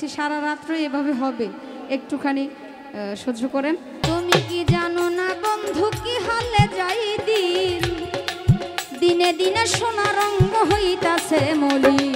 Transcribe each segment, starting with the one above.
দেখছি সারা রাত্র এভাবে হবে, একটুখানি সহ্য করেন। তুমি কি জানো না বন্ধু কি হালে যাই দিন, দিনে দিনে সোনা রঙ হইতাছে মলিন।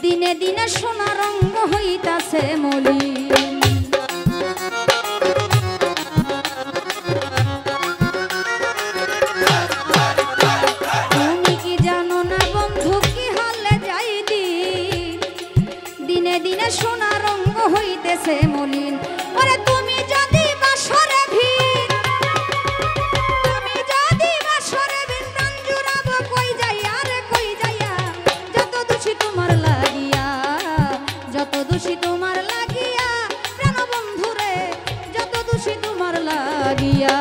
দিনে দিনে সোনা রঙ হইতাছে মলিন। তুমি কি জানো না বন্ধু কি হালে যাই দিন, দিনে দিনে সোনা রঙ হইতেছে মলিন। ওরে তুমি যদি বাসরে ভিড়, তুমি যদি বাসরে ভিড় প্রাণ জুড়াবো কই যাইয়া রে কই যাইয়া, যত দোষী তোমার লাগিয়া, যত দোষী তোমার লাগিয়া প্রাণ বন্ধুরে, যত দোষী তোমার লাগিয়া।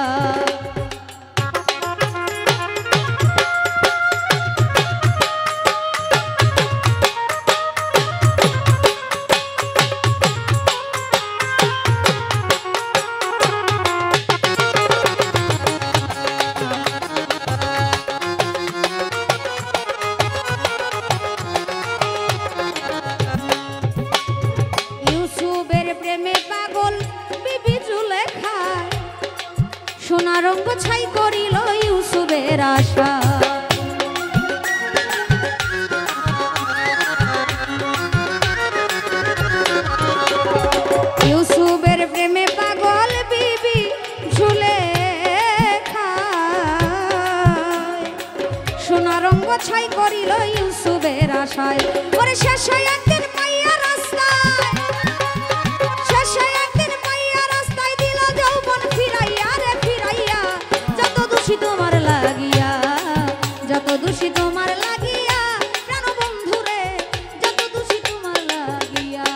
সোনা রঙ ছাই করিল ইউসুফের আশা, ইউসুফের প্রেমে পাগল বিবি জুলেখা, সোনা রঙ ছাই করিল ইউসুফের আশায়। ওরে শেষে একদিন পাইয়া রাস্তায়, শেষে একদিন পাইয়া রাস্তায় দিল যৌবন ফিরাইয়া রে ফিরাইয়া, যত দোষী তোমার লাগিয়া, যত দোষী তোমার লাগিয়া প্রাণ বন্ধুরে, যত দোষী তোমার লাগিয়া।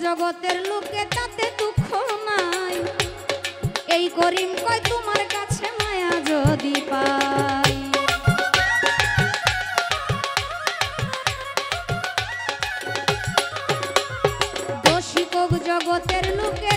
জগতের লোকে তাতে দুঃখ নাই, এই করিম কয় তোমার কাছে মায়া যদি পাই। দোষী কোক জগতের লোকে